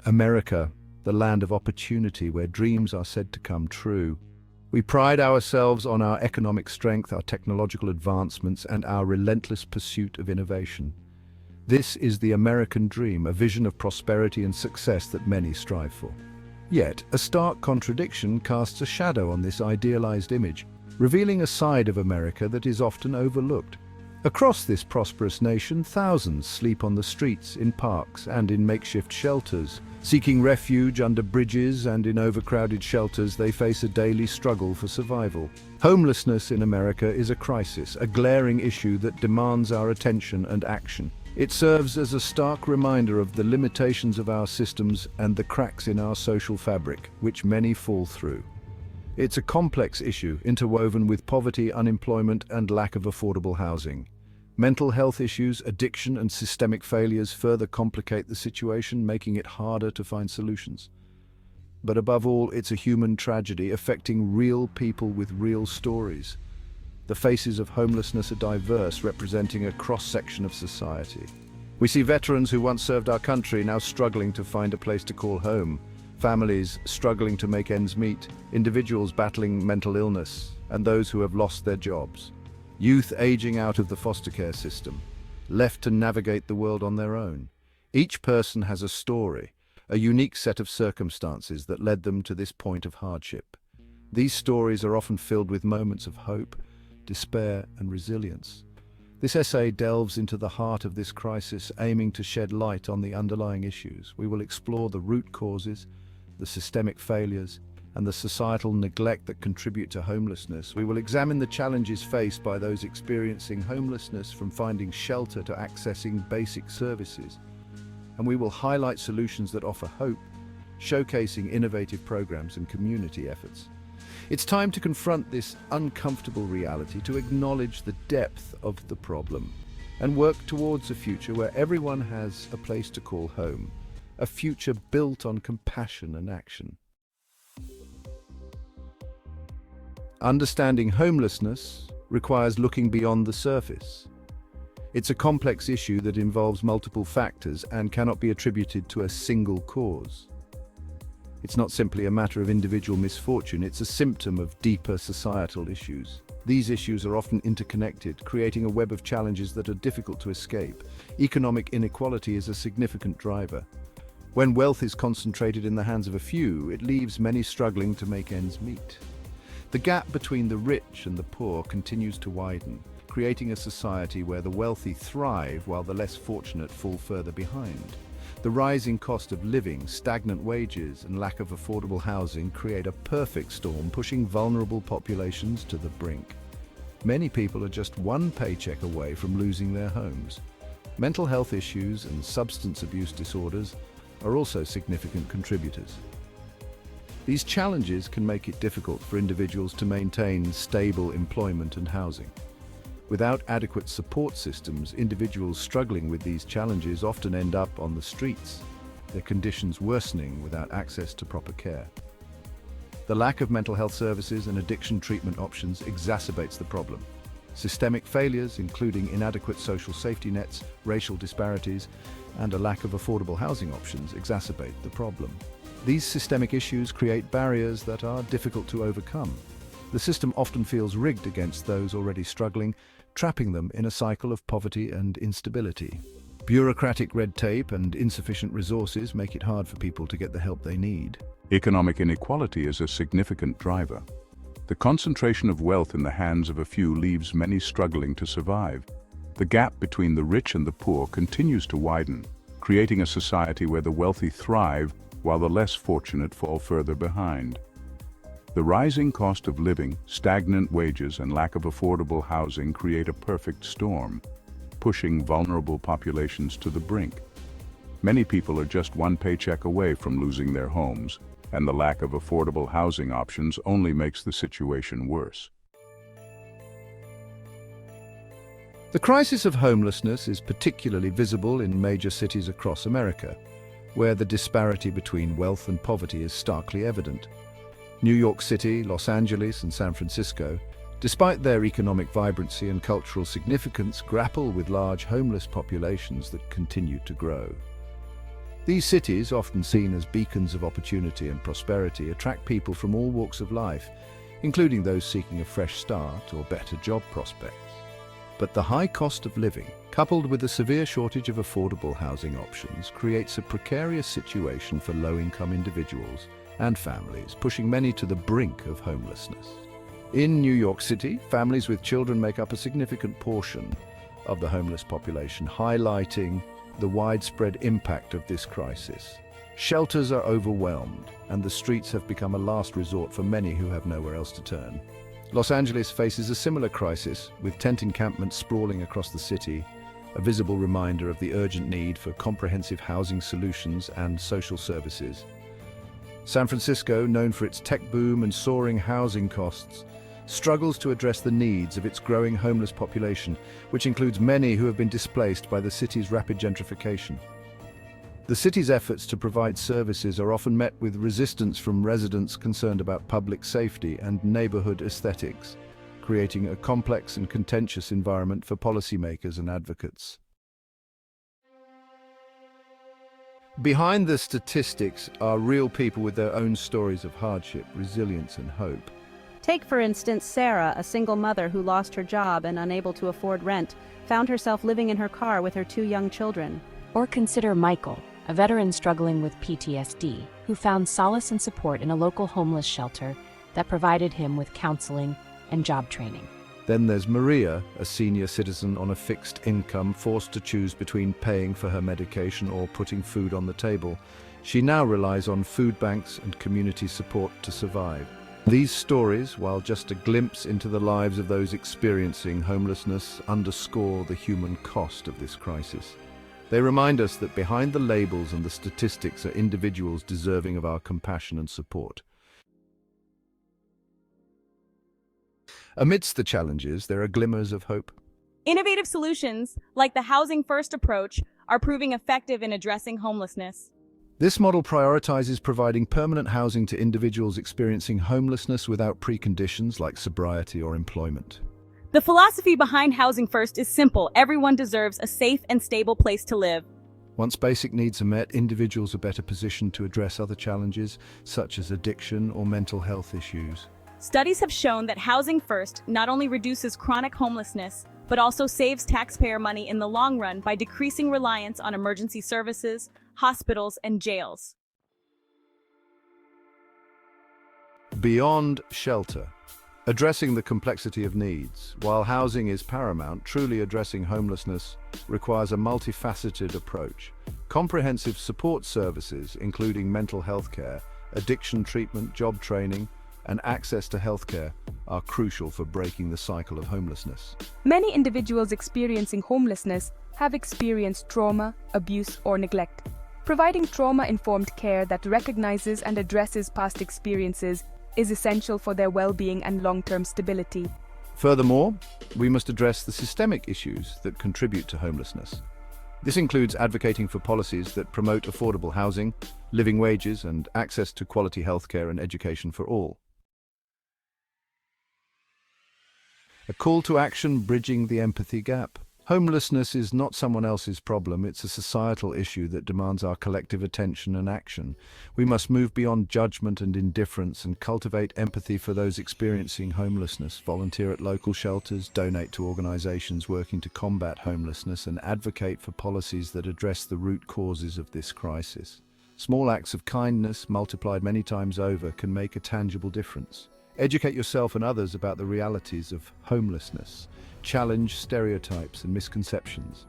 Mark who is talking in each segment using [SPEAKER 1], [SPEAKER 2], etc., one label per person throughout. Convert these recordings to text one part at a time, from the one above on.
[SPEAKER 1] America, the land of opportunity where dreams are said to come true. We pride ourselves on our economic strength, our technological advancements, and our relentless pursuit of innovation. This is the American dream, a vision of prosperity and success that many strive for. Yet, a stark contradiction casts a shadow on this idealized image, revealing a side of America that is often overlooked. Across this prosperous nation, thousands sleep on the streets, in parks, and in makeshift shelters. Seeking refuge under bridges and in overcrowded shelters, they face a daily struggle for survival. Homelessness in America is a crisis, a glaring issue that demands our attention and action. It serves as a stark reminder of the limitations of our systems and the cracks in our social fabric, which many fall through. It's a complex issue, interwoven with poverty, unemployment, and lack of affordable housing. Mental health issues, addiction, and systemic failures further complicate the situation, making it harder to find solutions. But above all, it's a human tragedy affecting real people with real stories. The faces of homelessness are diverse, representing a cross-section of society. We see veterans who once served our country now struggling to find a place to call home, families struggling to make ends meet, individuals battling mental illness, and those who have lost their jobs. Youth aging out of the foster care system, left to navigate the world on their own. Each person has a story, a unique set of circumstances that led them to this point of hardship. These stories are often filled with moments of hope, despair, and resilience. This essay delves into the heart of this crisis, aiming to shed light on the underlying issues. We will explore the root causes, the systemic failures, and the societal neglect that contribute to homelessness. We will examine the challenges faced by those experiencing homelessness, from finding shelter to accessing basic services. And we will highlight solutions that offer hope, showcasing innovative programs and community efforts. It's time to confront this uncomfortable reality, to acknowledge the depth of the problem, and work towards a future where everyone has a place to call home, a future built on compassion and action. Understanding homelessness requires looking beyond the surface. It's a complex issue that involves multiple factors and cannot be attributed to a single cause. It's not simply a matter of individual misfortune, it's a symptom of deeper societal issues. These issues are often interconnected, creating a web of challenges that are difficult to escape. Economic inequality is a significant driver. When wealth is concentrated in the hands of a few, it leaves many struggling to make ends meet. The gap between the rich and the poor continues to widen, creating a society where the wealthy thrive while the less fortunate fall further behind. The rising cost of living, stagnant wages, and lack of affordable housing create a perfect storm, pushing vulnerable populations to the brink. Many people are just one paycheck away from losing their homes. Mental health issues and substance abuse disorders are also significant contributors. These challenges can make it difficult for individuals to maintain stable employment and housing. Without adequate support systems, individuals struggling with these challenges often end up on the streets, their conditions worsening without access to proper care. The lack of mental health services and addiction treatment options exacerbates the problem. Systemic failures, including inadequate social safety nets, racial disparities, and a lack of affordable housing options, exacerbate the problem. These systemic issues create barriers that are difficult to overcome. The system often feels rigged against those already struggling, trapping them in a cycle of poverty and instability. Bureaucratic red tape and insufficient resources make it hard for people to get the help they need.
[SPEAKER 2] Economic inequality is a significant driver. The concentration of wealth in the hands of a few leaves many struggling to survive. The gap between the rich and the poor continues to widen, creating a society where the wealthy thrive while the less fortunate fall further behind. The rising cost of living, stagnant wages, and lack of affordable housing create a perfect storm, pushing vulnerable populations to the brink. Many people are just one paycheck away from losing their homes, and the lack of affordable housing options only makes the situation worse.
[SPEAKER 1] The crisis of homelessness is particularly visible in major cities across America, where the disparity between wealth and poverty is starkly evident. New York City, Los Angeles, and San Francisco, despite their economic vibrancy and cultural significance, grapple with large homeless populations that continue to grow. These cities, often seen as beacons of opportunity and prosperity, attract people from all walks of life, including those seeking a fresh start or better job prospects. But the high cost of living, coupled with a severe shortage of affordable housing options, creates a precarious situation for low-income individuals and families, pushing many to the brink of homelessness. In New York City, families with children make up a significant portion of the homeless population, highlighting the widespread impact of this crisis. Shelters are overwhelmed, and the streets have become a last resort for many who have nowhere else to turn. Los Angeles faces a similar crisis, with tent encampments sprawling across the city, a visible reminder of the urgent need for comprehensive housing solutions and social services. San Francisco, known for its tech boom and soaring housing costs, struggles to address the needs of its growing homeless population, which includes many who have been displaced by the city's rapid gentrification. The city's efforts to provide services are often met with resistance from residents concerned about public safety and neighborhood aesthetics, creating a complex and contentious environment for policymakers and advocates. Behind the statistics are real people with their own stories of hardship, resilience, and hope.
[SPEAKER 3] Take, for instance, Sarah, a single mother who lost her job and, unable to afford rent, found herself living in her car with her 2 young children.
[SPEAKER 4] Or consider Michael, a veteran struggling with PTSD, who found solace and support in a local homeless shelter that provided him with counseling and job training.
[SPEAKER 1] Then there's Maria, a senior citizen on a fixed income, forced to choose between paying for her medication or putting food on the table. She now relies on food banks and community support to survive. These stories, while just a glimpse into the lives of those experiencing homelessness, underscore the human cost of this crisis. They remind us that behind the labels and the statistics are individuals deserving of our compassion and support. Amidst the challenges, there are glimmers of hope.
[SPEAKER 5] Innovative solutions, like the Housing First approach, are proving effective in addressing homelessness.
[SPEAKER 1] This model prioritizes providing permanent housing to individuals experiencing homelessness without preconditions like sobriety or employment.
[SPEAKER 5] The philosophy behind Housing First is simple: everyone deserves a safe and stable place to live.
[SPEAKER 1] Once basic needs are met, individuals are better positioned to address other challenges, such as addiction or mental health issues.
[SPEAKER 5] Studies have shown that Housing First not only reduces chronic homelessness, but also saves taxpayer money in the long run by decreasing reliance on emergency services, hospitals, and jails.
[SPEAKER 1] Beyond shelter. Addressing the complexity of needs. While housing is paramount, truly addressing homelessness requires a multifaceted approach. Comprehensive support services, including mental health care, addiction treatment, job training, and access to healthcare, are crucial for breaking the cycle of homelessness.
[SPEAKER 6] Many individuals experiencing homelessness have experienced trauma, abuse, or neglect. Providing trauma-informed care that recognizes and addresses past experiences is essential for their well-being and long-term stability.
[SPEAKER 1] Furthermore, we must address the systemic issues that contribute to homelessness. This includes advocating for policies that promote affordable housing, living wages, and access to quality healthcare and education for all. A call to action: bridging the empathy gap. Homelessness is not someone else's problem, it's a societal issue that demands our collective attention and action. We must move beyond judgment and indifference and cultivate empathy for those experiencing homelessness, volunteer at local shelters, donate to organizations working to combat homelessness, and advocate for policies that address the root causes of this crisis. Small acts of kindness, multiplied many times over, can make a tangible difference. Educate yourself and others about the realities of homelessness. Challenge stereotypes and misconceptions.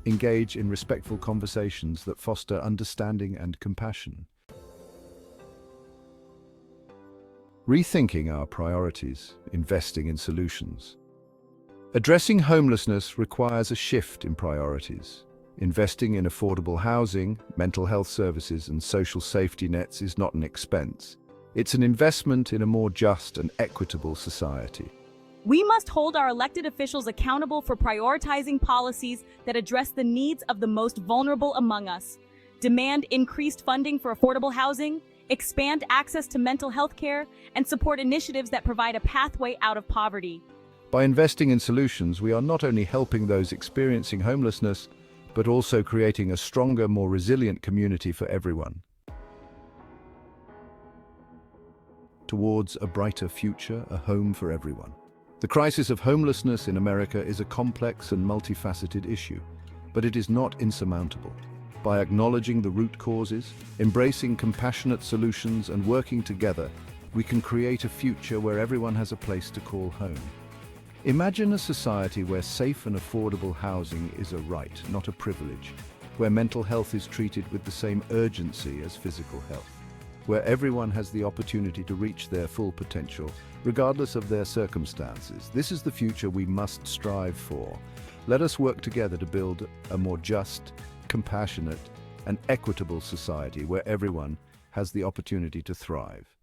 [SPEAKER 1] Engage in respectful conversations that foster understanding and compassion. Rethinking our priorities, investing in solutions. Addressing homelessness requires a shift in priorities. Investing in affordable housing, mental health services, and social safety nets is not an expense. It's an investment in a more just and equitable society.
[SPEAKER 5] We must hold our elected officials accountable for prioritizing policies that address the needs of the most vulnerable among us. Demand increased funding for affordable housing, expand access to mental health care, and support initiatives that provide a pathway out of poverty.
[SPEAKER 1] By investing in solutions, we are not only helping those experiencing homelessness, but also creating a stronger, more resilient community for everyone. Towards a brighter future, a home for everyone. The crisis of homelessness in America is a complex and multifaceted issue, but it is not insurmountable. By acknowledging the root causes, embracing compassionate solutions, and working together, we can create a future where everyone has a place to call home. Imagine a society where safe and affordable housing is a right, not a privilege, where mental health is treated with the same urgency as physical health, where everyone has the opportunity to reach their full potential, regardless of their circumstances. This is the future we must strive for. Let us work together to build a more just, compassionate, and equitable society where everyone has the opportunity to thrive.